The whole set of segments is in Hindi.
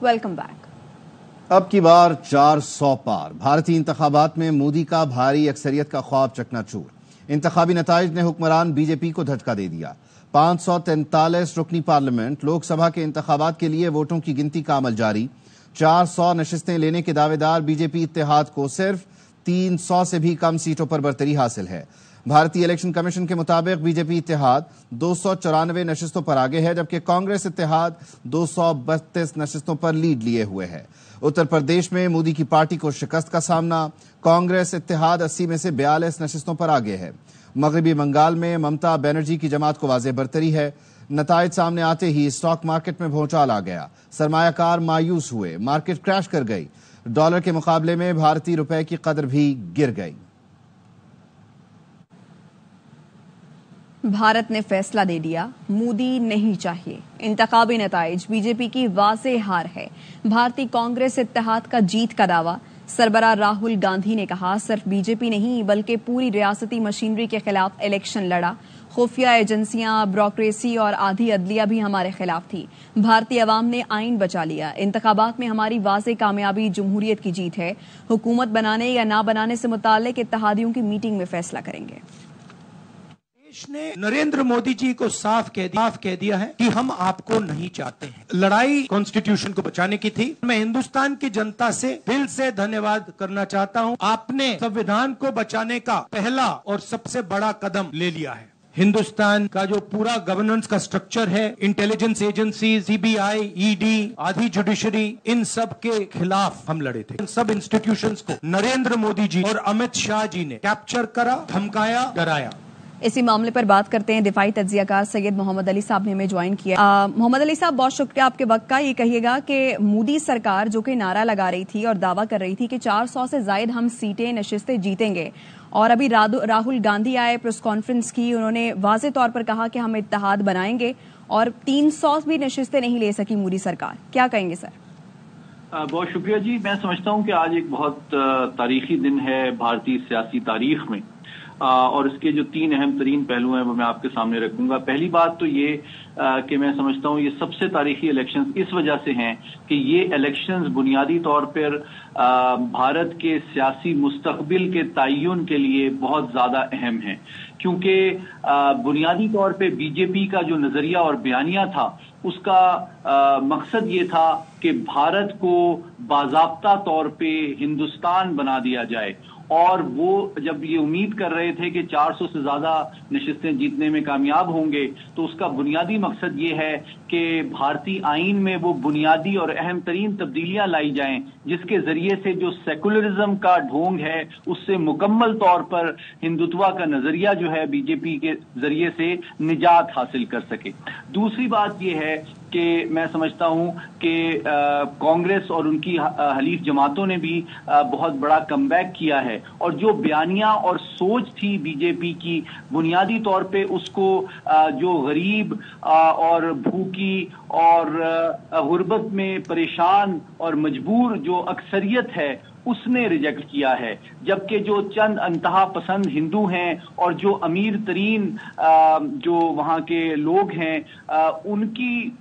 Welcome back. अब की बार 400 पार। भारतीय इंतखाबात में मोदी का भारी अक्सरियत का ख्वाब चकनाचूर। इंतखाबी नताइज ने हुक्मरान बीजेपी को धक्का दे दिया। 543 रुकनी पार्लियामेंट लोकसभा के इंतखाबात के लिए वोटों की गिनती का अमल जारी। 400 नशिस्तें लेने के दावेदार बीजेपी इत्तेहाद को सिर्फ 300 से भी कम सीटों पर बरतरी हासिल है। भारतीय इलेक्शन कमीशन के मुताबिक बीजेपी इत्तेहाद 294 नशिस्तों पर आगे है, जबकि कांग्रेस इत्तेहाद 232 नशिस्तों पर लीड लिए हुए है। उत्तर प्रदेश में मोदी की पार्टी को शिकस्त का सामना। कांग्रेस इत्तेहाद 80 में से 42 नशिस्तों पर आगे है। मगरबी बंगाल में ममता बनर्जी की जमात को वाज़ेह बरतरी है। नताइज सामने आते ही स्टॉक मार्केट में भौचाल आ गया। सरमायाकार मायूस हुए, मार्केट क्रैश कर गई। डॉलर के मुकाबले में भारतीय रुपए की कदर भी गिर गई। भारत ने फैसला दे दिया, मोदी नहीं चाहिए। इंतखाबी नताइज बीजेपी की वाज़ेह हार है। भारतीय कांग्रेस इत्तेहाद का जीत का दावा। सरबराह राहुल गांधी ने कहा, सिर्फ बीजेपी नहीं बल्कि पूरी रियासती मशीनरी के खिलाफ इलेक्शन लड़ा। खुफिया एजेंसियां, ब्यूरोक्रेसी और आधी अदलिया भी हमारे खिलाफ थी। भारतीय अवाम ने आइन बचा लिया। इंतखाबात में हमारी वाज़ेह कामयाबी जमहूरियत की जीत है। हुकूमत बनाने या ना बनाने से मुताल्लिक इत्तेहादियों की मीटिंग में फैसला करेंगे। देश ने नरेंद्र मोदी जी को साफ कह दिया है कि हम आपको नहीं चाहते हैं। लड़ाई कॉन्स्टिट्यूशन को बचाने की थी। मैं हिंदुस्तान की जनता से दिल से धन्यवाद करना चाहता हूं। आपने संविधान को बचाने का पहला और सबसे बड़ा कदम ले लिया है। हिंदुस्तान का जो पूरा गवर्नेंस का स्ट्रक्चर है, इंटेलिजेंस एजेंसी, सीबीआई, ईडी, आधी जुडिशरी, इन सब के खिलाफ हम लड़े थे। इन सब इंस्टीट्यूशंस को नरेंद्र मोदी जी और अमित शाह जी ने कैप्चर करा, धमकाया, डराया। इसी मामले पर बात करते हैं। दिफाई तज्जियाकार सैयद मोहम्मद अली साहब ने हमें ज्वाइन किया। मोहम्मद अली साहब, बहुत शुक्रिया आपके वक्त का। ये कहिएगा कि मोदी सरकार जो कि नारा लगा रही थी और दावा कर रही थी कि 400 से जायद हम सीटें नशिस्तें जीतेंगे, और अभी राहुल गांधी आए, प्रेस कॉन्फ्रेंस की, उन्होंने वाज़ेह तौर पर कहा कि हम इत्तेहाद बनाएंगे, और 300 भी नशिस्तें नहीं ले सकी मोदी सरकार। क्या कहेंगे सर? बहुत शुक्रिया जी। मैं समझता हूं कि आज एक बहुत तारीखी दिन है भारतीय सियासी तारीख में, और इसके जो 3 अहम तरीन पहलू हैं वो मैं आपके सामने रखूंगा। पहली बात तो ये कि मैं समझता हूँ ये सबसे तारीखी इलेक्शंस इस वजह से हैं कि ये इलेक्शंस बुनियादी तौर पर भारत के सियासी मुस्तकबिल के तयन के लिए बहुत ज्यादा अहम हैं, क्योंकि बुनियादी तौर पे बीजेपी का जो नजरिया और बयानिया था उसका मकसद ये था कि भारत को बाज़ाब्ता तौर पे हिंदुस्तान बना दिया जाए, और वो जब ये उम्मीद कर रहे थे कि 400 से ज्यादा नशिस्तें जीतने में कामयाब होंगे, तो उसका बुनियादी मकसद ये है कि भारतीय आइन में वो बुनियादी और अहम तरीन तब्दीलियां लाई जाएं, जिसके जरिए से जो सेकुलरिज्म का ढोंग है उससे मुकम्मल तौर पर हिंदुत्व का नजरिया जो है बीजेपी के जरिए से निजात हासिल कर सके। दूसरी बात ये है कि मैं समझता हूं कि कांग्रेस और उनकी हलीफ जमातों ने भी बहुत बड़ा कमबैक किया है, और जो बयानिया और सोच थी बीजेपी की बुनियादी तौर पे उसको जो गरीब और भूखी और गुर्बत में परेशान और मजबूर जो अक्सरियत है उसने रिजेक्ट किया है, जबकि जो चंद अंतहा पसंद हिंदू हैं और जो अमीर तरीन जो वहाँ के लोग हैं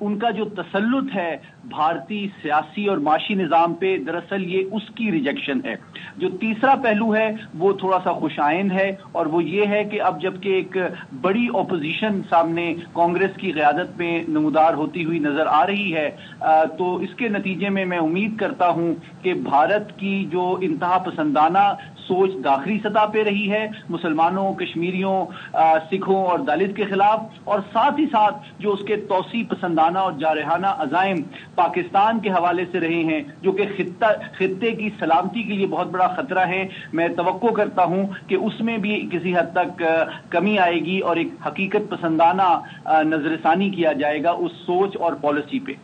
उनका जो तसल्लुत है भारतीय सियासी और माशी निज़ाम पे, दरअसल ये उसकी रिजेक्शन है। जो तीसरा पहलू है वो थोड़ा सा खुशाइंद है, और वो ये है कि अब जबकि एक बड़ी ऑपोजिशन सामने कांग्रेस की क़यादत में नमूदार होती हुई नजर आ रही है, तो इसके नतीजे में मैं उम्मीद करता हूँ कि भारत की जो इंतहा पसंदाना सोच दाखिली सतह पे रही है मुसलमानों, कश्मीरियों, सिखों और दलित के खिलाफ, और साथ ही साथ जो उसके तौसी पसंदाना और जारहाना अज़ाइम पाकिस्तान के हवाले से रहे हैं, जो कि खित्ते की सलामती के लिए बहुत बड़ा खतरा है, मैं तवक्को करता हूं कि उसमें भी किसी हद तक कमी आएगी और एक हकीकत पसंदाना नजरसानी किया जाएगा उस सोच और पॉलिसी पे।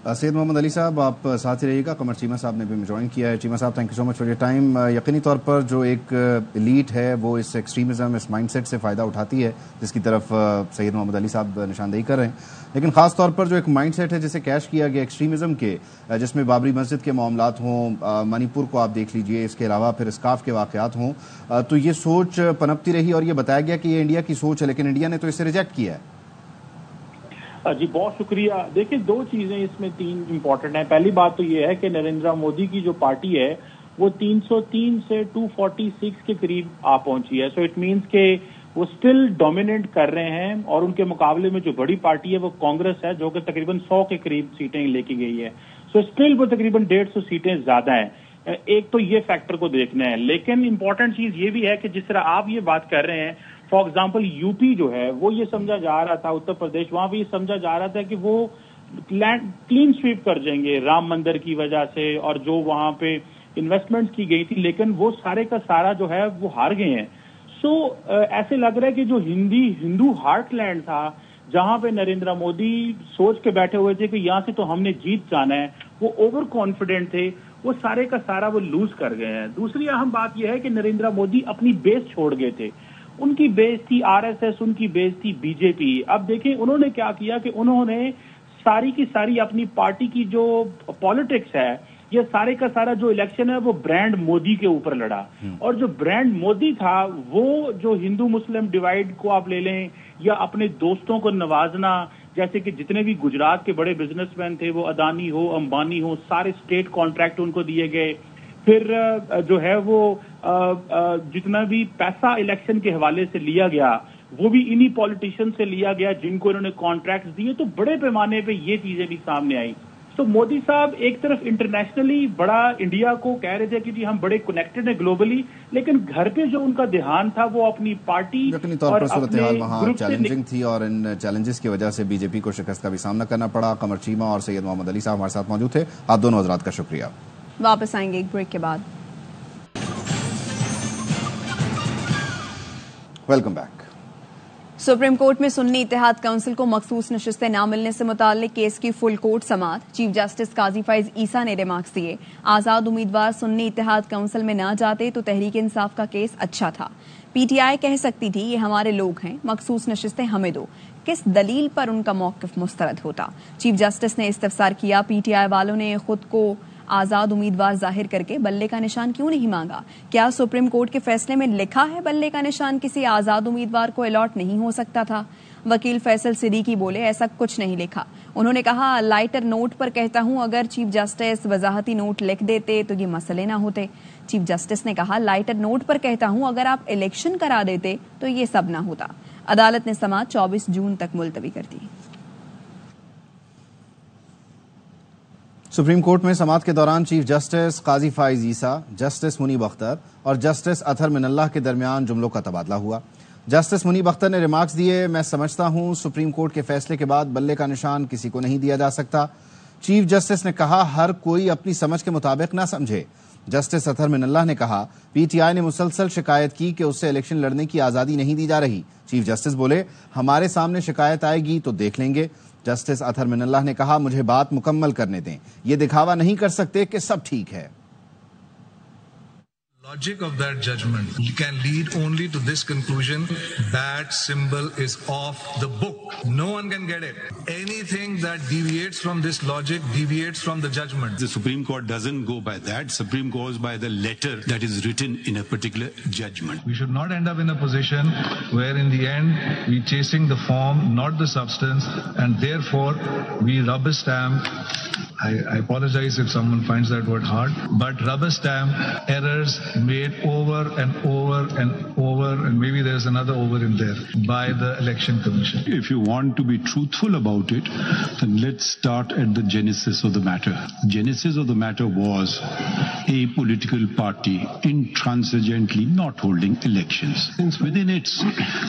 सैयद मोहम्मद अली साहब, आप साथ ही रहिएगा। कमर चीमा साहब ने भी ज्वाइन किया है। चीमा साहब, thank you so much for your time. यकीनी तौर पर जो एक एलीट है वो इस एक्सट्रीमिज्म, इस माइंडसेट से फ़ायदा उठाती है जिसकी तरफ सैयद मोहम्मद अली साहब निशानदेही कर रहे हैं, लेकिन ख़ास तौर पर जो एक माइंडसेट है जिसे कैश किया गया एक्सट्रीमिज्म के, जिसमें बाबरी मस्जिद के मामलात हों, मणिपुर को आप देख लीजिए, इसके अलावा फिर स्काफ के वाक़यात हों, तो ये सोच पनपती रही और ये बताया गया कि ये इंडिया की सोच है, लेकिन इंडिया ने तो इसे रिजेक्ट किया है। जी बहुत शुक्रिया। देखिए, दो चीजें इसमें तीन इम्पोर्टेंट हैं। पहली बात तो ये है कि नरेंद्र मोदी की जो पार्टी है वो 303 से 246 के करीब आ पहुंची है। सो इट मींस के वो स्टिल डोमिनेट कर रहे हैं, और उनके मुकाबले में जो बड़ी पार्टी है वो कांग्रेस है, जो कि तकरीबन 100 के करीब सीटें लेके गई है। सो स्टिल वो तकरीबन 150 सीटें ज्यादा हैं। एक तो ये फैक्टर को देखना है, लेकिन इंपॉर्टेंट चीज ये भी है कि जिस तरह आप ये बात कर रहे हैं, फॉर एग्जाम्पल यूपी जो है वो ये समझा जा रहा था, उत्तर प्रदेश, वहां भी ये समझा जा रहा था कि वो क्लीन स्वीप कर जाएंगे राम मंदिर की वजह से और जो वहां पे इन्वेस्टमेंट्स की गई थी, लेकिन वो सारे का सारा जो है वो हार गए हैं। सो ऐसे लग रहा है कि जो हिंदू हार्टलैंड था, जहां पे नरेंद्र मोदी सोच के बैठे हुए थे कि यहां से तो हमने जीत जाना है, वो ओवर कॉन्फिडेंट थे, वो सारे का सारा वो लूज कर गए हैं। दूसरी अहम बात यह है कि नरेंद्र मोदी अपनी बेस छोड़ गए थे। उनकी बेस थी आरएसएस, उनकी बेस थी बीजेपी। अब देखें उन्होंने क्या किया कि उन्होंने सारी की सारी अपनी पार्टी की जो पॉलिटिक्स है, ये सारे का सारा जो इलेक्शन है वो ब्रांड मोदी के ऊपर लड़ा। और जो ब्रांड मोदी था वो जो हिंदू मुस्लिम डिवाइड को आप ले लें या अपने दोस्तों को नवाजना, जैसे कि जितने भी गुजरात के बड़े बिजनेसमैन थे, वो अदानी हो, अंबानी हो, सारे स्टेट कॉन्ट्रैक्ट उनको दिए गए। फिर जो है वो जितना भी पैसा इलेक्शन के हवाले से लिया गया वो भी इन्हीं पॉलिटिशियन से लिया गया जिनको इन्होंने कॉन्ट्रैक्ट दिए। तो बड़े पैमाने पे ये चीजें भी सामने आई। तो मोदी साहब एक तरफ इंटरनेशनली बड़ा इंडिया को कह रहे थे कि जी हम बड़े कनेक्टेड हैं ग्लोबली, लेकिन घर पे जो उनका ध्यान था वो अपनी पार्टी और सूरत-ए-हाल वहाँ चैलेंजिंग थी और इन चैलेंजेस की वजह से बीजेपी को शिकस्त का भी सामना करना पड़ा। कमर चीमा और सैयद मोहम्मद अली साहब हमारे साथ मौजूद थे। आप दोनों हजरात का शुक्रिया। वापस आएंगे एक ब्रेक के बाद। Welcome back. सुप्रीम कोर्ट में सुन्नी इत्तेहाद काउंसिल को मखसूस नशिस्तें न मिलने से मुताल्लिक केस की फुल कोर्ट समाअत। चीफ जस्टिस काजी फैज ईसा ने रिमार्क्स दिए। आजाद उम्मीदवार सुन्नी इत्तेहाद काउंसिल में न जाते तो तहरीक इंसाफ का केस अच्छा था। पीटीआई कह सकती थी ये हमारे लोग हैं, मखसूस नशिस्तें हमें दो। किस दलील पर उनका मौकिफ मुस्तरद होता? चीफ जस्टिस ने इस्तफसार किया, पीटीआई वालों ने खुद को आजाद उम्मीदवार जाहिर करके बल्ले का निशान क्यों नहीं मांगा? क्या सुप्रीम कोर्ट के फैसले में लिखा है बल्ले का निशान किसी आजाद उम्मीदवार को अलॉट नहीं हो सकता था? वकील फैसल सिद्दीकी बोले ऐसा कुछ नहीं लिखा। उन्होंने कहा लाइटर नोट पर कहता हूं, अगर चीफ जस्टिस वजाहती नोट लिख देते तो ये मसले ना होते। चीफ जस्टिस ने कहा लाइटर नोट पर कहता हूं, अगर आप इलेक्शन करा देते तो ये सब ना होता। अदालत ने समाअत 24 जून तक मुलतवी कर दी। सुप्रीम कोर्ट में समाअत के दौरान चीफ जस्टिस काजी फैज ईसा, जस्टिस मुनीब अख्तर और जस्टिस अतहर मिनल्लाह के दरमियान जुमलों का तबादला हुआ। जस्टिस मुनीब अख्तर ने रिमार्क्स दिए, मैं समझता हूं सुप्रीम कोर्ट के फैसले के बाद बल्ले का निशान किसी को नहीं दिया जा सकता। चीफ जस्टिस ने कहा हर कोई अपनी समझ के मुताबिक ना समझे। जस्टिस अतहर मिनल्लाह ने कहा पीटीआई ने मुसलसल शिकायत की कि उससे इलेक्शन लड़ने की आजादी नहीं दी जा रही। चीफ जस्टिस बोले हमारे सामने शिकायत आएगी तो देख लेंगे। जस्टिस अतहर मिनल्लाह ने कहा मुझे बात मुकम्मल करने दें, ये दिखावा नहीं कर सकते कि सब ठीक है। Logic of that judgment can lead only to this conclusion: that symbol is off the book. No one can get it. Anything that deviates from this logic deviates from the judgment. The Supreme Court doesn't go by that. Supreme goes by the letter that is written in a particular judgment. We should not end up in a position where in the end we're chasing the form, not the substance, and therefore we rubber stamp. I apologize if someone finds that word hard, but rubber stamp errors made over and over and over, and maybe there's another over in there, by the Election Commission. If you want to be truthful about it, then let's start at the genesis of the matter. Genesis of the matter was a political party intransigently not holding elections. Within it,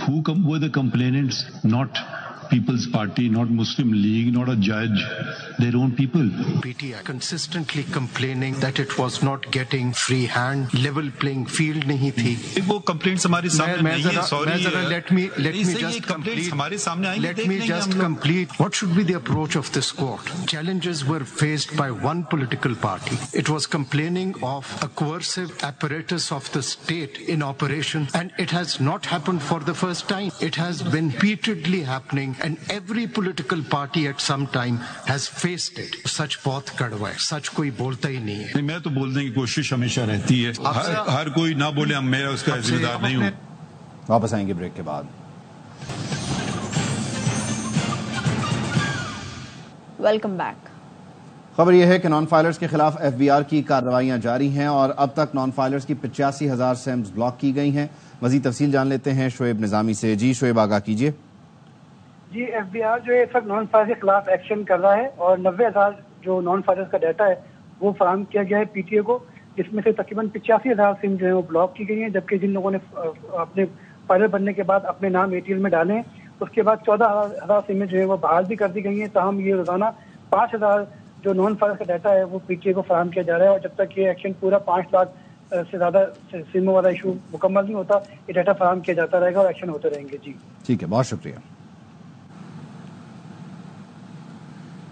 who were the complainants? Not People's Party, not Muslim League, not a judge, their own people. PTI consistently complaining that it was not getting free hand, level playing field नहीं थी। वो complaints हमारे सामने नहीं है, sorry। Let me just complete. हमारे सामने आएंगे, Let me just complete. What should be the approach of this court? Challenges were faced by one political party. It was complaining of a coercive apparatus of the state in operation, and it has not happened for the first time. It has been repeatedly happening, and every political party at some time has faced it. सच बहुत कड़वा है, सच कोई बोलता ही नहीं है। मैं तो बोलने की कोशिश हमेशा रहती है, हर कोई ना बोले मैं उसका जिम्मेदार नहीं हूँ। वापस आएंगे ब्रेक के बाद। Welcome back. खबर यह है कि नॉन फाइलर्स के खिलाफ एफबीआर की कार्रवाइयां जारी हैं और अब तक नॉन फाइलर्स की 85,000 सिम्स ब्लॉक की गई हैं। मजीद तफसील जान लेते हैं शोएब निजामी से। जी शोएब, आगाह कीजिए। जी, एफबीआर जो है सब नॉन फाइलर्स के खिलाफ एक्शन कर रहा है और 90,000 जो नॉन फाइलर्स का डाटा है वो फराहम किया गया है पीटीए को, जिसमें से तकरीबन 85,000 सिम जो है वो ब्लॉक की गई हैं, जबकि जिन लोगों ने अपने फाइलर बनने के बाद अपने नाम एटीएल में डाले हैं उसके बाद 14,000 सिमें जो है वो बहाल भी कर दी गई हैं। ताहम ये रोजाना 5,000 जो नॉन फाइलर्स का डाटा है वो पीटीए को फराहम किया जा रहा है और जब तक ये एक्शन पूरा 5 लाख से ज्यादा सिमों वाला इशू मुकम्मल नहीं होता, ये डाटा फराहम किया जाता रहेगा और एक्शन होते रहेंगे। जी ठीक है, बहुत शुक्रिया।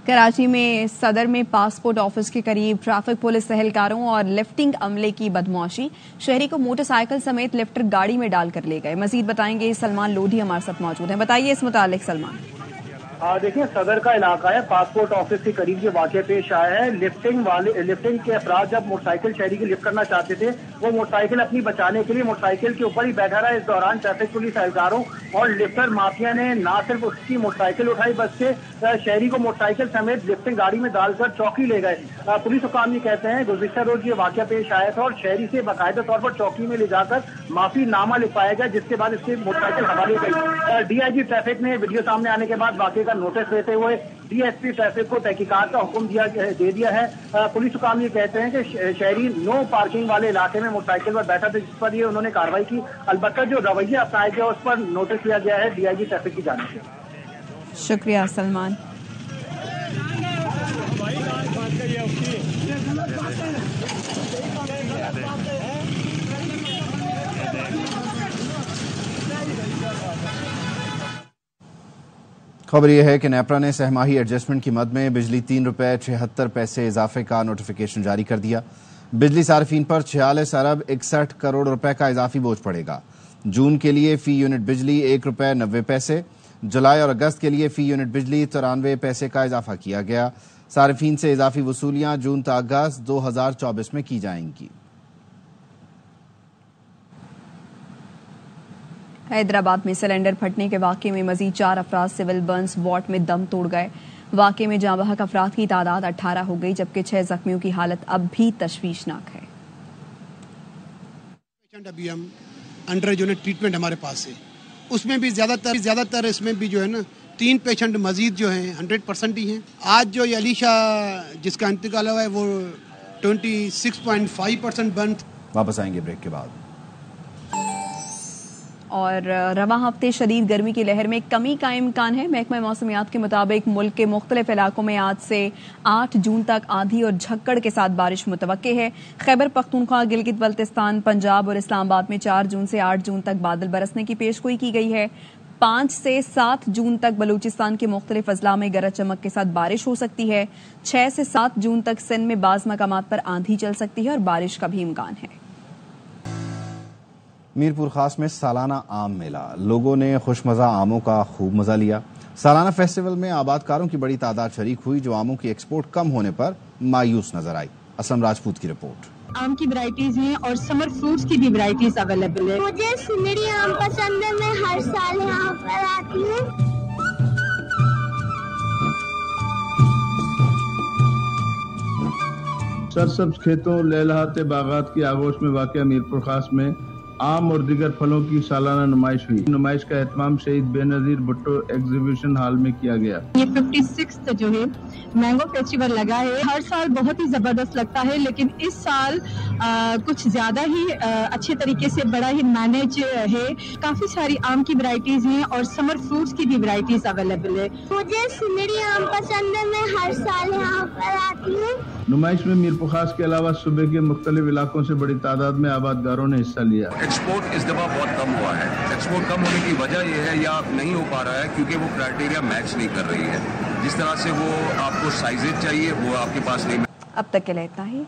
कराची में सदर में पासपोर्ट ऑफिस के करीब ट्रैफिक पुलिस एहलकारों और लिफ्टिंग अमले की बदमाशी, शहरी को मोटरसाइकिल समेत लिफ्टर गाड़ी में डालकर ले गए। मजीद बताएंगे सलमान लोधी हमारे साथ मौजूद हैं। बताइए इस मुतालिक सलमान। देखिए, सदर का इलाका है, पासपोर्ट ऑफिस के करीब ये वाकया पेश आया है। लिफ्टिंग के अफराद जब मोटरसाइकिल शहरी की लिफ्ट करना चाहते थे, वो मोटरसाइकिल अपनी बचाने के लिए मोटरसाइकिल के ऊपर ही बैठा रहा। इस दौरान ट्रैफिक पुलिस एहलकारों और लिफ्टर माफिया ने ना सिर्फ उसकी मोटरसाइकिल उठाई बल्कि शहरी को मोटरसाइकिल समेत लिफ्टिंग गाड़ी में डालकर चौकी ले गए। पुलिस हुकाम ये कहते हैं गुज़िश्ता रोज ये वाकया पेश आया था और शहरी से बाकायदा तौर पर चौकी में ले जाकर माफी नामा लिखवाया गया, जिसके बाद इसकी मोटरसाइकिल हवाले गई। डीआईजी ट्रैफिक ने वीडियो सामने आने के बाद वाकये का नोटिस लेते हुए डीएसपी ट्रैफिक को तहकीकात का हुक्म दे दिया है। पुलिस हुकाम ये कहते हैं कि शहरी नो पार्किंग वाले इलाके में मोटरसाइकिल पर बैठा था, जिस पर ये उन्होंने कार्रवाई की। अलबत्ता जो रवैया अपनाया गया उस पर नोटिस लिया गया है डीआईजी ट्रैफिक की जानिब से। शुक्रिया सलमान। खबर यह है कि नेपरा ने सहमाही एडजस्टमेंट की मद में बिजली 3 रुपये 76 पैसे इजाफे का नोटिफिकेशन जारी कर दिया। बिजली सार्फिन पर 46 अरब 61 करोड़ रुपए का इजाफी बोझ पड़ेगा। जून के लिए फी यूनिट बिजली 1 रुपये 90 पैसे, जुलाई और अगस्त के लिए फी यूनिट बिजली 93 पैसे का इजाफा किया गया। सार्फिन से इजाफी वसूलियां जून तक अगस्त 2024 में की जाएंगी। हैदराबाद में सिलेंडर फटने के वाकये में मजीद 4 अफराद सिविल बर्न्स वार्ड में दम तोड़ गए। वाकये में जाँ बहक अफराद की तादाद 18 हो गई, जबकि 6 जख्मियों की हालत अब भी तशवीशनाक है। अभी हम अंडर यूनिट ट्रीटमेंट हमारे पास है, उसमें भी ज्यादातर इसमें भी जो है ना 3 पेशेंट मजीद जो हैं 100% ही हैं। आज जो ये अलीशा जिसका इंतकाल हुआ है वो 26.5% बर्न। वापस आएंगे ब्रेक के बाद। और रवां हफ्ते शदीद गर्मी की लहर में कमी का इम्कान है। महकमा मौसमियात के मुताबिक मुल्क के मुख्तलिफ इलाकों में आज से 8 जून तक आंधी और झक्कड़ के साथ बारिश मुतवक्के है। खैबर पख्तूनख्वा, गिलगित बल्तिस्तान, पंजाब और इस्लामाबाद में 4 जून से 8 जून तक बादल बरसने की पेशगोई की गई है। 5 से 7 जून तक बलूचिस्तान के मुख्तलिफ अजला में गरज चमक के साथ बारिश हो सकती है। 6 से 7 जून तक सिंध में बाज़ मकामात पर आंधी चल सकती है और बारिश का भी इम्कान है। मीरपुर खास में सालाना आम मेला, लोगों ने खुशमजा आमों का खूब मजा लिया। सालाना फेस्टिवल में आबादकारों की बड़ी तादाद शरीक हुई, जो आमों की एक्सपोर्ट कम होने पर मायूस नजर आई। असलम राजपूत की रिपोर्ट। आम की वैरायटीज हैं और समर फ्रूट्स की भी वैरायटीज अवेलेबल है। मुझे सुनहरी आम पसंद है, मैं हर साल यहाँ पर आती हूँ। सरसब्ज खेतों लहलहाते बागात की आगोश में वाक़या मीरपुर खास में आम और दीगर फलों की सालाना नुमाइश हुई। नुमाइश का एहतमाम शहीद बेनजीर भुट्टो एग्जीबिशन हॉल में किया गया। ये 56 जो है मैंगो फेस्टिवल लगा है। हर साल बहुत ही जबरदस्त लगता है, लेकिन इस साल कुछ ज्यादा ही अच्छे तरीके से बड़ा ही मैनेज है। काफी सारी आम की वैरायटीज हैं और समर फ्रूट्स की भी वैरायटीज अवेलेबल है। मुझे सुनहरी आम पसंद है, मैं हर साल यहाँ पर आती हूँ। नुमाइश में मीरपुर खास के अलावा सूबे के मुख्तलिफ इलाकों से बड़ी तादाद में आबादगारों ने हिस्सा लिया। एक्सपोर्ट इस दफा बहुत कम हुआ है। एक्सपोर्ट कम होने की वजह यह है या नहीं हो पा रहा है क्योंकि वो क्राइटेरिया मैच नहीं कर रही है। जिस तरह से वो आपको साइजेज चाहिए वो आपके पास नहीं। अब तक के लिए इतना ही।